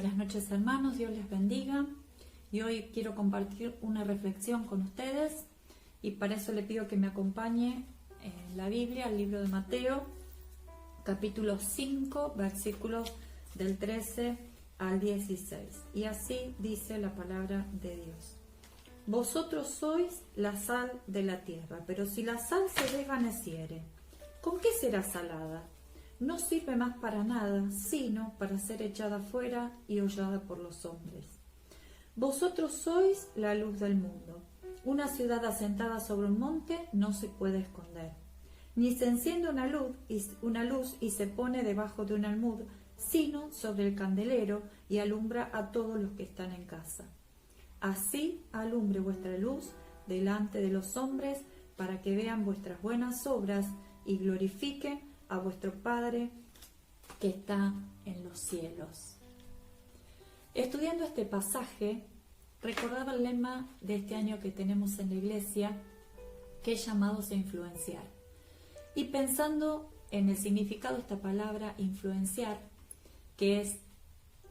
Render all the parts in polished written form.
Buenas noches hermanos, Dios les bendiga y hoy quiero compartir una reflexión con ustedes y para eso le pido que me acompañe en la Biblia, el libro de Mateo, capítulo 5, versículos del 13 al 16 y así dice la palabra de Dios. Vosotros sois la sal de la tierra, pero si la sal se desvaneciere, ¿con qué será salada? No sirve más para nada, sino para ser echada fuera y hollada por los hombres. Vosotros sois la luz del mundo. Una ciudad asentada sobre un monte no se puede esconder. Ni se enciende una luz y se pone debajo de un almud, sino sobre el candelero y alumbra a todos los que están en casa. Así alumbre vuestra luz delante de los hombres, para que vean vuestras buenas obras y glorifiquen a vuestro Padre que está en los cielos. Estudiando este pasaje, recordaba el lema de este año que tenemos en la iglesia, que es llamados a influenciar. Y pensando en el significado de esta palabra influenciar, que es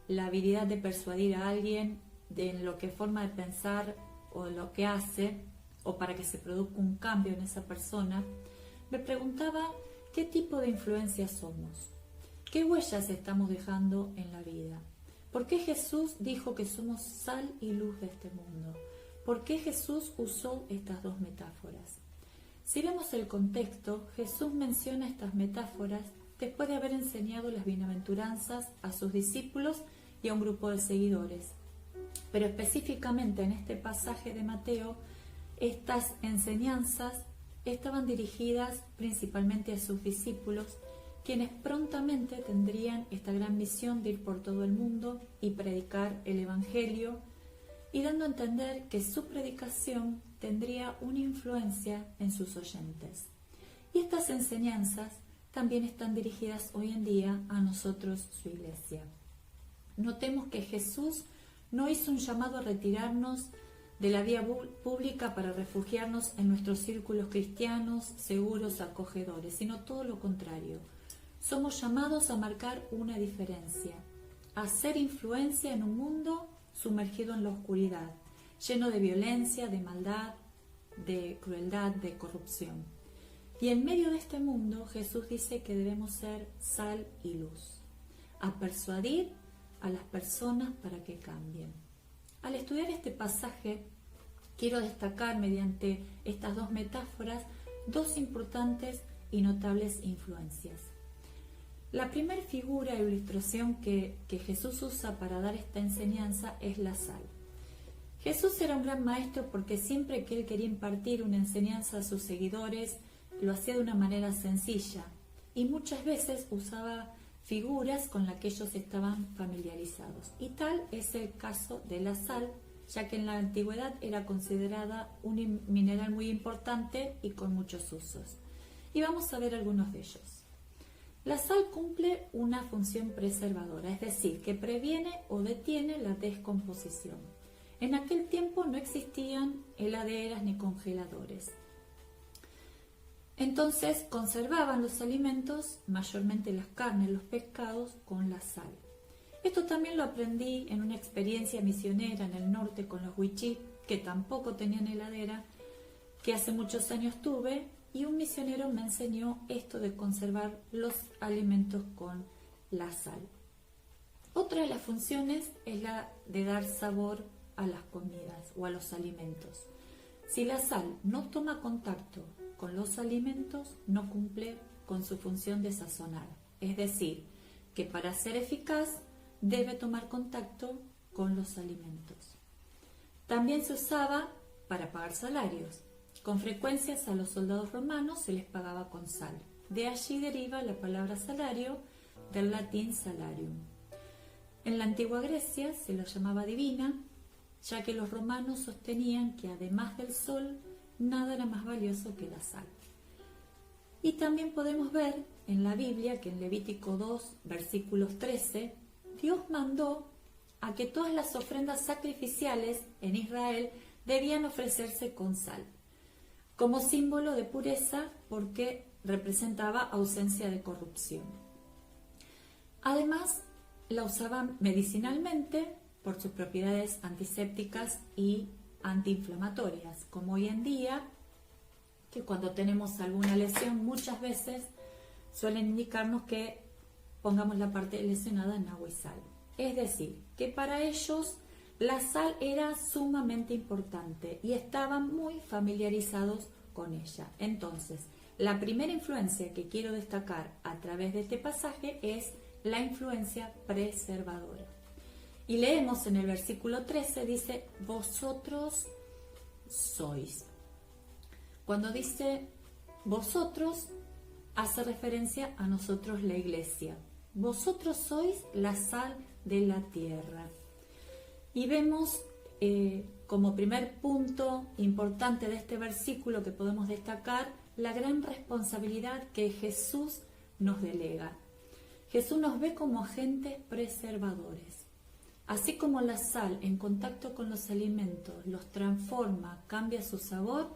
la habilidad de persuadir a alguien de lo que forma de pensar o lo que hace, o para que se produzca un cambio en esa persona, me preguntaba ¿qué tipo de influencia somos? ¿Qué huellas estamos dejando en la vida? ¿Por qué Jesús dijo que somos sal y luz de este mundo? ¿Por qué Jesús usó estas dos metáforas? Si vemos el contexto, Jesús menciona estas metáforas después de haber enseñado las bienaventuranzas a sus discípulos y a un grupo de seguidores. Pero específicamente en este pasaje de Mateo, estas enseñanzas estaban dirigidas principalmente a sus discípulos, quienes prontamente tendrían esta gran misión de ir por todo el mundo y predicar el Evangelio, y dando a entender que su predicación tendría una influencia en sus oyentes. Y estas enseñanzas también están dirigidas hoy en día a nosotros, su iglesia. Notemos que Jesús no hizo un llamado a retirarnos de la vía pública para refugiarnos en nuestros círculos cristianos, seguros, acogedores, sino todo lo contrario. Somos llamados a marcar una diferencia, a hacer influencia en un mundo sumergido en la oscuridad, lleno de violencia, de maldad, de crueldad, de corrupción. Y en medio de este mundo, Jesús dice que debemos ser sal y luz, a persuadir a las personas para que cambien. Al estudiar este pasaje, quiero destacar mediante estas dos metáforas dos importantes y notables influencias. La primera figura e ilustración que Jesús usa para dar esta enseñanza es la sal. Jesús era un gran maestro porque siempre que él quería impartir una enseñanza a sus seguidores, lo hacía de una manera sencilla y muchas veces usaba figuras con las que ellos estaban familiarizados. Y tal es el caso de la sal, ya que en la antigüedad era considerada un mineral muy importante y con muchos usos. Y vamos a ver algunos de ellos. La sal cumple una función preservadora, es decir, que previene o detiene la descomposición. En aquel tiempo no existían heladeras ni congeladores. Entonces conservaban los alimentos, mayormente las carnes, los pescados, con la sal. Esto también lo aprendí en una experiencia misionera en el norte con los huichí, que tampoco tenían heladera, que hace muchos años tuve, y un misionero me enseñó esto de conservar los alimentos con la sal. Otra de las funciones es la de dar sabor a las comidas o a los alimentos. Si la sal no toma contacto con los alimentos, no cumple con su función de sazonar. Es decir, que para ser eficaz debe tomar contacto con los alimentos. También se usaba para pagar salarios. Con frecuencia a los soldados romanos se les pagaba con sal. De allí deriva la palabra salario, del latín salarium. En la antigua Grecia se lo llamaba divina, ya que los romanos sostenían que además del sol, nada era más valioso que la sal. Y también podemos ver en la Biblia que en Levítico 2, versículos 13, Dios mandó a que todas las ofrendas sacrificiales en Israel debían ofrecerse con sal, como símbolo de pureza porque representaba ausencia de corrupción. Además, la usaban medicinalmente por sus propiedades antisépticas y antiinflamatorias, como hoy en día, que cuando tenemos alguna lesión muchas veces suelen indicarnos que pongamos la parte lesionada en agua y sal. Es decir, que para ellos la sal era sumamente importante y estaban muy familiarizados con ella. Entonces, la primera influencia que quiero destacar a través de este pasaje es la influencia preservadora. Y leemos en el versículo 13, dice, vosotros sois. Cuando dice vosotros, hace referencia a nosotros, la iglesia. Vosotros sois la sal de la tierra. Y vemos como primer punto importante de este versículo que podemos destacar la gran responsabilidad que Jesús nos delega. Jesús nos ve como agentes preservadores. Así como la sal en contacto con los alimentos los transforma, cambia su sabor,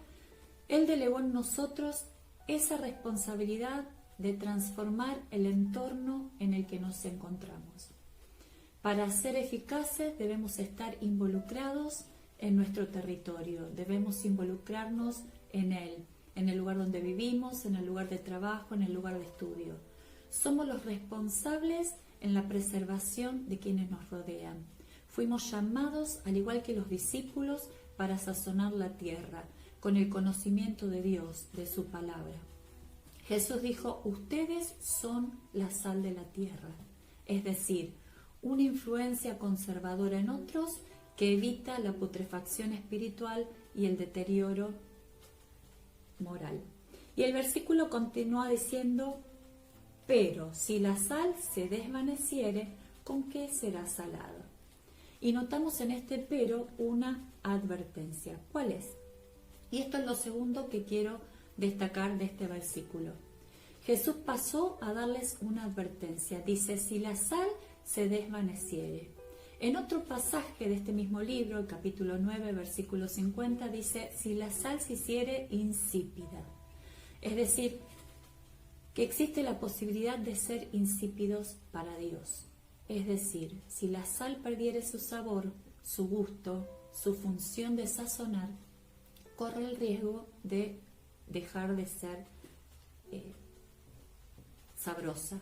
Él delegó en nosotros esa responsabilidad de transformar el entorno en el que nos encontramos. Para ser eficaces debemos estar involucrados en nuestro territorio, debemos involucrarnos en él, en el lugar donde vivimos, en el lugar de trabajo, en el lugar de estudio. Somos los responsables en la preservación de quienes nos rodean. Fuimos llamados, al igual que los discípulos, para sazonar la tierra con el conocimiento de Dios, de su palabra. Jesús dijo, ustedes son la sal de la tierra, es decir, una influencia conservadora en otros que evita la putrefacción espiritual y el deterioro moral. Y el versículo continúa diciendo, pero si la sal se desvaneciere, ¿con qué será salada? Y notamos en este pero una advertencia. ¿Cuál es? Y esto es lo segundo que quiero destacar de este versículo. Jesús pasó a darles una advertencia. Dice, si la sal se desvaneciere. En otro pasaje de este mismo libro, el capítulo 9, versículo 50, dice, si la sal se hiciere insípida. Es decir, que existe la posibilidad de ser insípidos para Dios. Es decir, si la sal perdiere su sabor, su gusto, su función de sazonar, corre el riesgo de dejar de ser sabrosa.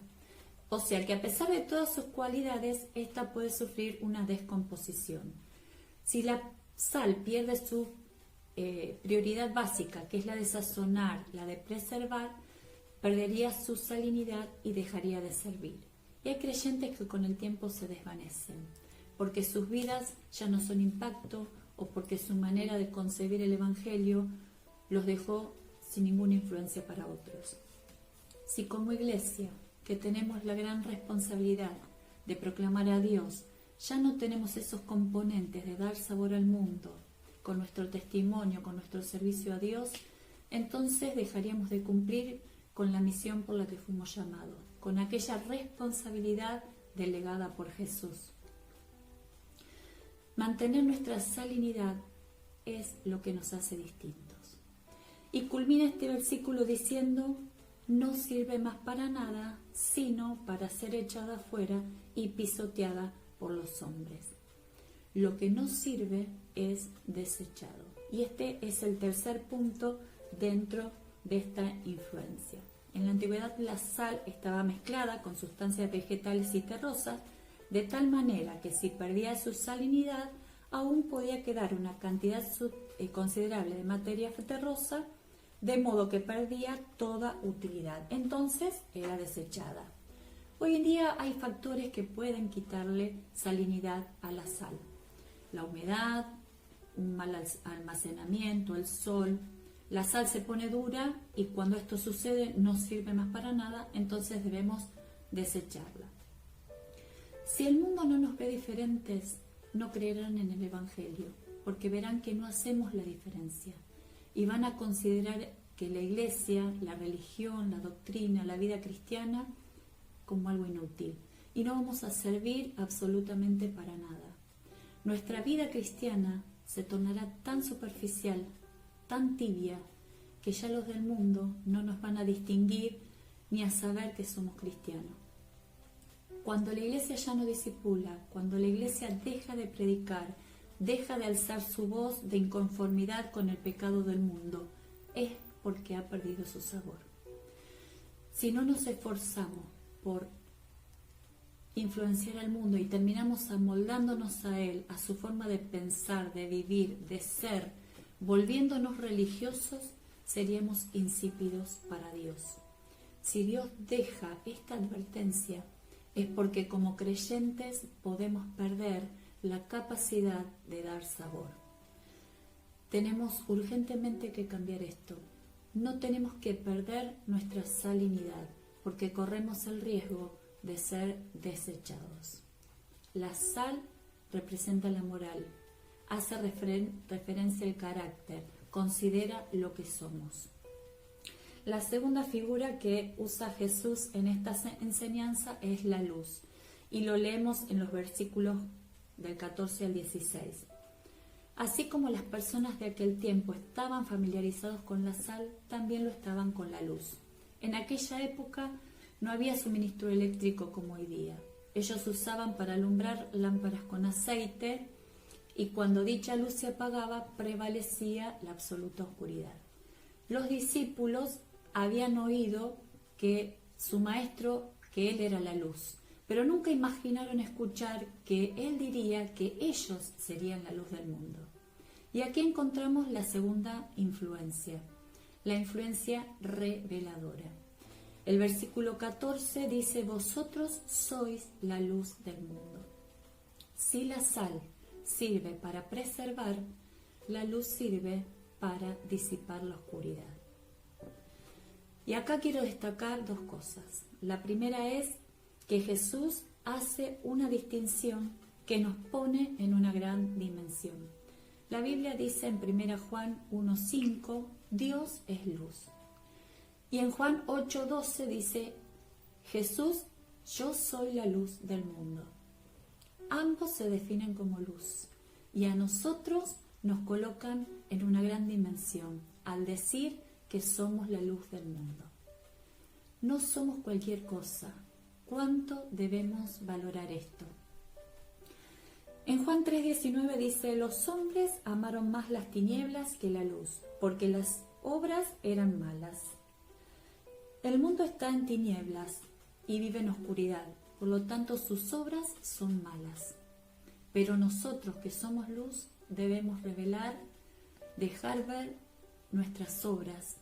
O sea que a pesar de todas sus cualidades, esta puede sufrir una descomposición. Si la sal pierde su prioridad básica, que es la de sazonar, la de preservar, perdería su salinidad y dejaría de servir. Y hay creyentes que con el tiempo se desvanecen, porque sus vidas ya no son impacto o porque su manera de concebir el Evangelio los dejó sin ninguna influencia para otros. Si como iglesia, que tenemos la gran responsabilidad de proclamar a Dios, ya no tenemos esos componentes de dar sabor al mundo, con nuestro testimonio, con nuestro servicio a Dios, entonces dejaríamos de cumplir con la misión por la que fuimos llamados, con aquella responsabilidad delegada por Jesús. Mantener nuestra salinidad es lo que nos hace distintos. Y culmina este versículo diciendo, no sirve más para nada, sino para ser echada afuera y pisoteada por los hombres. Lo que no sirve es desechado. Y este es el tercer punto dentro de esta influencia. En la antigüedad la sal estaba mezclada con sustancias vegetales y terrosas, de tal manera que si perdía su salinidad, aún podía quedar una cantidad considerable de materia terrosa, de modo que perdía toda utilidad. Entonces era desechada. Hoy en día hay factores que pueden quitarle salinidad a la sal. La humedad, un mal almacenamiento, el sol. La sal se pone dura y cuando esto sucede no sirve más para nada, entonces debemos desecharla. Si el mundo no nos ve diferentes, no creerán en el Evangelio, porque verán que no hacemos la diferencia y van a considerar que la iglesia, la religión, la doctrina, la vida cristiana como algo inútil y no vamos a servir absolutamente para nada. Nuestra vida cristiana se tornará tan superficial, tan tibia, que ya los del mundo no nos van a distinguir ni a saber que somos cristianos. Cuando la iglesia ya no discipula, cuando la iglesia deja de predicar, deja de alzar su voz de inconformidad con el pecado del mundo, es porque ha perdido su sabor. Si no nos esforzamos por influenciar al mundo y terminamos amoldándonos a él, a su forma de pensar, de vivir, de ser, volviéndonos religiosos, seríamos insípidos para Dios. Si Dios deja esta advertencia, es porque como creyentes podemos perder la capacidad de dar sabor. Tenemos urgentemente que cambiar esto. No tenemos que perder nuestra salinidad, porque corremos el riesgo de ser desechados. La sal representa la moral, hace referencia al carácter, considera lo que somos. La segunda figura que usa Jesús en esta enseñanza es la luz, y lo leemos en los versículos del 14 al 16. Así como las personas de aquel tiempo estaban familiarizados con la sal, también lo estaban con la luz. En aquella época no había suministro eléctrico como hoy día. Ellos usaban para alumbrar lámparas con aceite, y cuando dicha luz se apagaba, prevalecía la absoluta oscuridad. Los discípulos habían oído que su maestro, que él era la luz, pero nunca imaginaron escuchar que él diría que ellos serían la luz del mundo. Y aquí encontramos la segunda influencia, la influencia reveladora. El versículo 14 dice: vosotros sois la luz del mundo. Si la sal sirve para preservar, la luz sirve para disipar la oscuridad. Y acá quiero destacar dos cosas. La primera es que Jesús hace una distinción que nos pone en una gran dimensión. La Biblia dice en 1 Juan 1:5, Dios es luz. Y en Juan 8:12 dice, Jesús, yo soy la luz del mundo. Ambos se definen como luz y a nosotros nos colocan en una gran dimensión al decir que somos la luz del mundo. No somos cualquier cosa. ¿Cuánto debemos valorar esto? En Juan 3:19 dice, los hombres amaron más las tinieblas que la luz, porque las obras eran malas. El mundo está en tinieblas y vive en oscuridad, por lo tanto sus obras son malas. Pero nosotros que somos luz debemos revelar, dejar ver nuestras obras,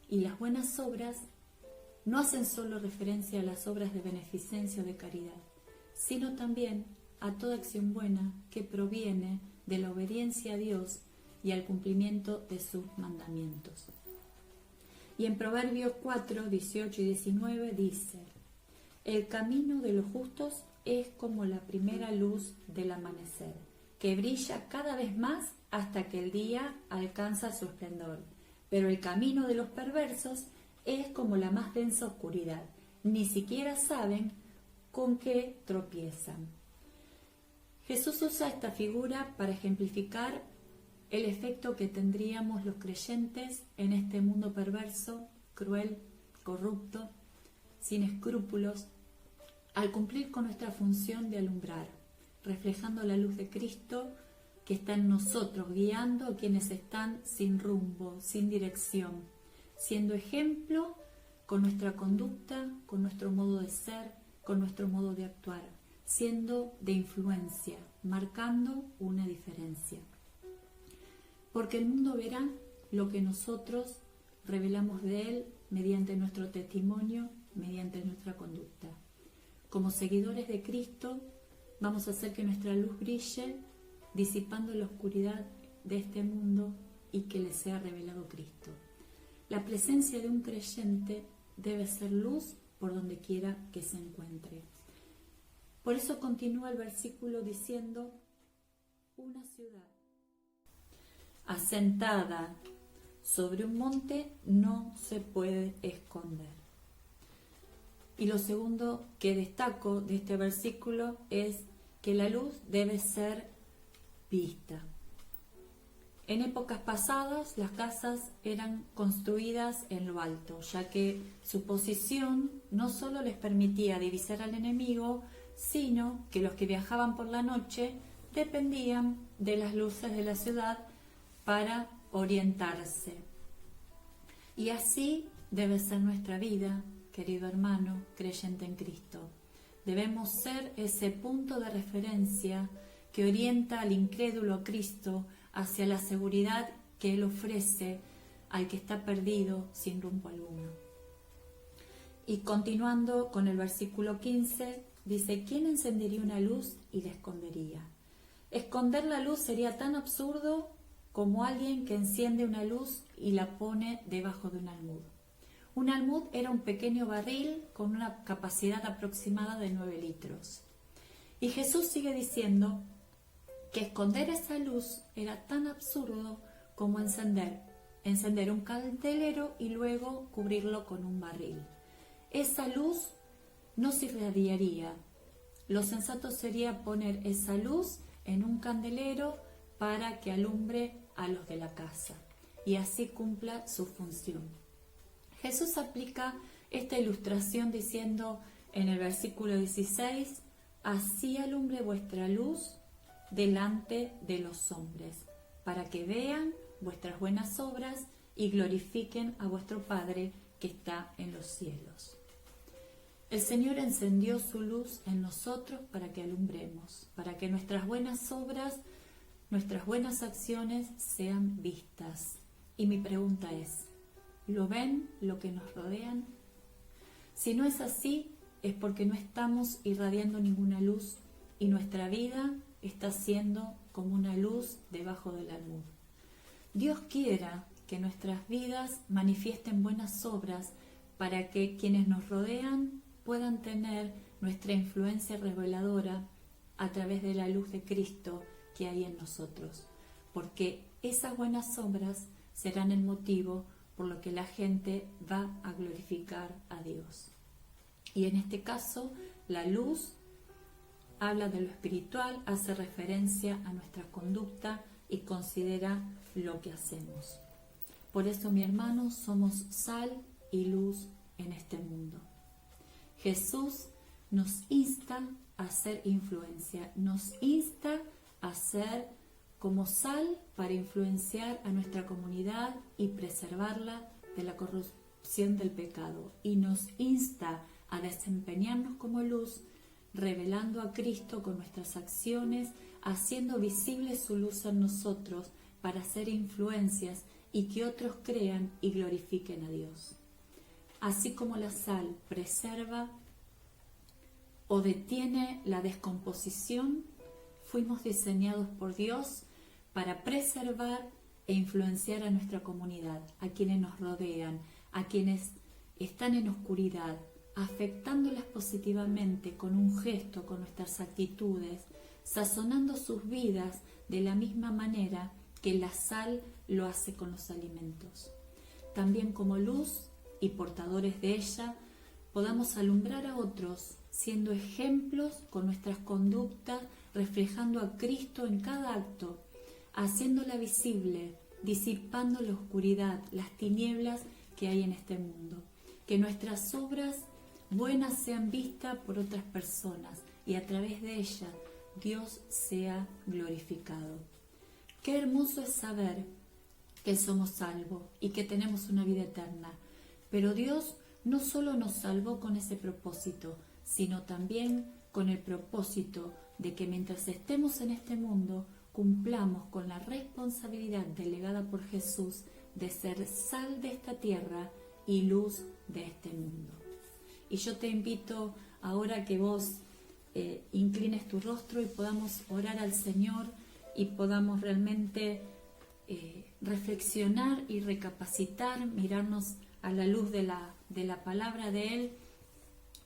y las buenas obras no hacen solo referencia a las obras de beneficencia o de caridad, sino también a toda acción buena que proviene de la obediencia a Dios y al cumplimiento de sus mandamientos. Y en Proverbios 4, 18 y 19 dice, el camino de los justos es como la primera luz del amanecer, que brilla cada vez más hasta que el día alcanza su esplendor. Pero el camino de los perversos es como la más densa oscuridad, ni siquiera saben con qué tropiezan. Jesús usa esta figura para ejemplificar el efecto que tendríamos los creyentes en este mundo perverso, cruel, corrupto, sin escrúpulos, al cumplir con nuestra función de alumbrar, reflejando la luz de Cristo que está en nosotros, guiando a quienes están sin rumbo, sin dirección, siendo ejemplo con nuestra conducta, con nuestro modo de ser, con nuestro modo de actuar, siendo de influencia, marcando una diferencia. Porque el mundo verá lo que nosotros revelamos de él mediante nuestro testimonio, mediante nuestra conducta. Como seguidores de Cristo, vamos a hacer que nuestra luz brille, disipando la oscuridad de este mundo y que le sea revelado Cristo. La presencia de un creyente debe ser luz por donde quiera que se encuentre. Por eso continúa el versículo diciendo, una ciudad asentada sobre un monte no se puede esconder. Y lo segundo que destaco de este versículo es que la luz debe ser vista. En épocas pasadas las casas eran construidas en lo alto, ya que su posición no solo les permitía divisar al enemigo, sino que los que viajaban por la noche dependían de las luces de la ciudad para orientarse. Y así debe ser nuestra vida, querido hermano, creyente en Cristo. Debemos ser ese punto de referencia que orienta al incrédulo a Cristo hacia la seguridad que Él ofrece al que está perdido sin rumbo alguno. Y continuando con el versículo 15, dice: ¿quién encendería una luz y la escondería? Esconder la luz sería tan absurdo como alguien que enciende una luz y la pone debajo de un almud. Un almud era un pequeño barril con una capacidad aproximada de 9 litros. Y Jesús sigue diciendo que esconder esa luz era tan absurdo como encender un candelero y luego cubrirlo con un barril. Esa luz no se irradiaría. Lo sensato sería poner esa luz en un candelero para que alumbre a los de la casa y así cumpla su función. Jesús aplica esta ilustración diciendo en el versículo 16: así alumbre vuestra luz delante de los hombres, para que vean vuestras buenas obras y glorifiquen a vuestro Padre que está en los cielos. El Señor encendió su luz en nosotros para que alumbremos, para que nuestras buenas obras, nuestras buenas acciones sean vistas. Y mi pregunta es: ¿lo ven lo que nos rodean? Si no es así, es porque no estamos irradiando ninguna luz y nuestra vida está siendo como una luz debajo del almud. Dios quiera que nuestras vidas manifiesten buenas obras para que quienes nos rodean puedan tener nuestra influencia reveladora a través de la luz de Cristo que hay en nosotros, porque esas buenas obras serán el motivo por lo que la gente va a glorificar a Dios. Y en este caso, la luz habla de lo espiritual, hace referencia a nuestra conducta y considera lo que hacemos. Por eso, mi hermano, somos sal y luz en este mundo. Jesús nos insta a hacer influencia, nos insta a ser como sal para influenciar a nuestra comunidad y preservarla de la corrupción del pecado. Y nos insta a desempeñarnos como luz, revelando a Cristo con nuestras acciones, haciendo visible su luz en nosotros para hacer influencias y que otros crean y glorifiquen a Dios. Así como la sal preserva o detiene la descomposición, fuimos diseñados por Dios para preservar e influenciar a nuestra comunidad, a quienes nos rodean, a quienes están en oscuridad, afectándolas positivamente con un gesto, con nuestras actitudes, sazonando sus vidas de la misma manera que la sal lo hace con los alimentos. También como luz y portadores de ella, podamos alumbrar a otros, siendo ejemplos con nuestras conductas, reflejando a Cristo en cada acto, haciéndola visible, disipando la oscuridad, las tinieblas que hay en este mundo. Que nuestras obras buenas sean vistas por otras personas y a través de ellas Dios sea glorificado. Qué hermoso es saber que somos salvos y que tenemos una vida eterna. Pero Dios no solo nos salvó con ese propósito, sino también con el propósito de que mientras estemos en este mundo cumplamos con la responsabilidad delegada por Jesús de ser sal de esta tierra y luz de este mundo. Y yo te invito ahora que vos inclines tu rostro y podamos orar al Señor y podamos realmente reflexionar y recapacitar, mirarnos a la luz de la palabra de Él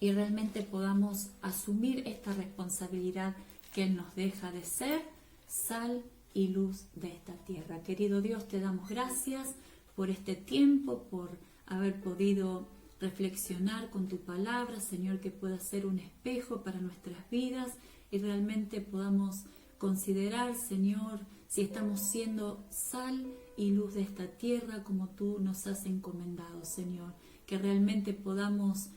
y realmente podamos asumir esta responsabilidad que Él nos deja de ser sal y luz de esta tierra. Querido Dios, te damos gracias por este tiempo, por haber podido reflexionar con tu palabra, Señor, que pueda ser un espejo para nuestras vidas y realmente podamos considerar, Señor, si estamos siendo sal y luz de esta tierra como tú nos has encomendado, Señor, que realmente podamos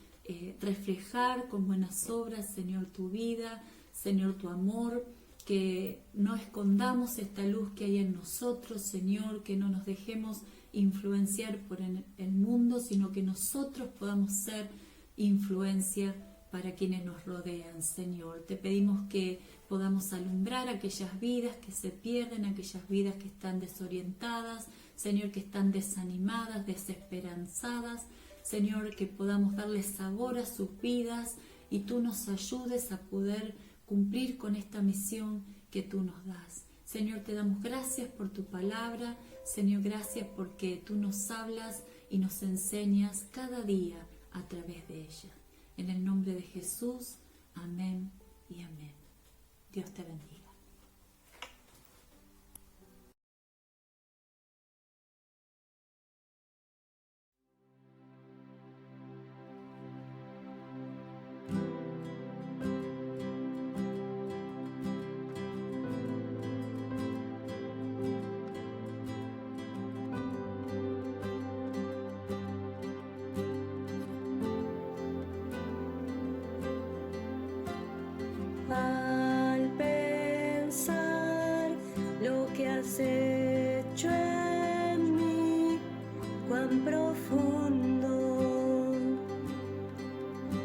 reflejar con buenas obras, Señor, tu vida, Señor, tu amor, que no escondamos esta luz que hay en nosotros, Señor, que no nos dejemos influenciar por el mundo, sino que nosotros podamos ser influencia para quienes nos rodean, Señor. Te pedimos que podamos alumbrar aquellas vidas que se pierden, aquellas vidas que están desorientadas, Señor, que están desanimadas, desesperanzadas, Señor, que podamos darle sabor a sus vidas y tú nos ayudes a poder cumplir con esta misión que tú nos das. Señor, te damos gracias por tu palabra, Señor, gracias porque tú nos hablas y nos enseñas cada día a través de ella. En el nombre de Jesús, amén y amén. Dios te bendiga. Al pensar lo que has hecho en mí, cuán profundo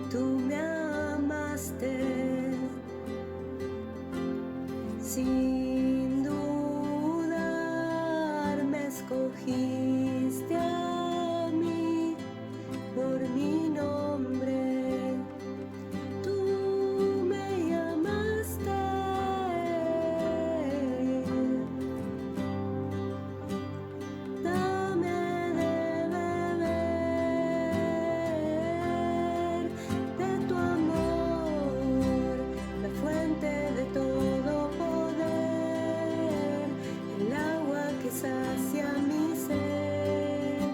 tú me amaste, sin dudar me escogiste a mí por mi nombre. Sacia mi ser,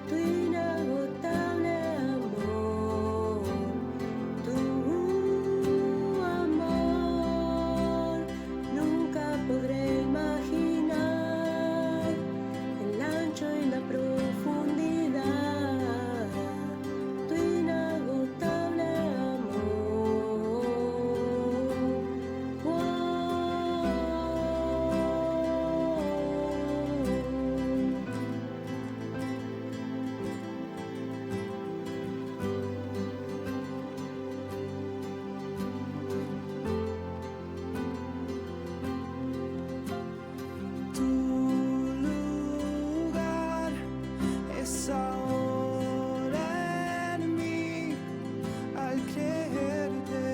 tu inagotable amor, tu amor, nunca podré imaginar el ancho y la profundidad, tu inagotable amor. Tu lugar es ahora en mí, al creerte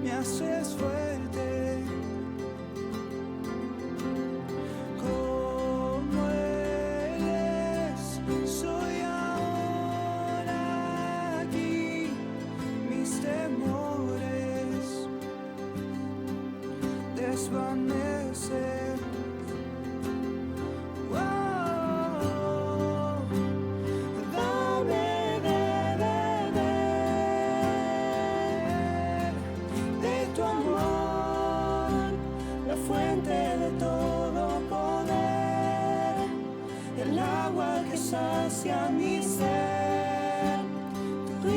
me haces fuerte. Como eres, soy ahora aquí, mis temores desvanecen. Oh, dame de beber de tu amor, la fuente de todo poder, el agua que sacia mi ser, tu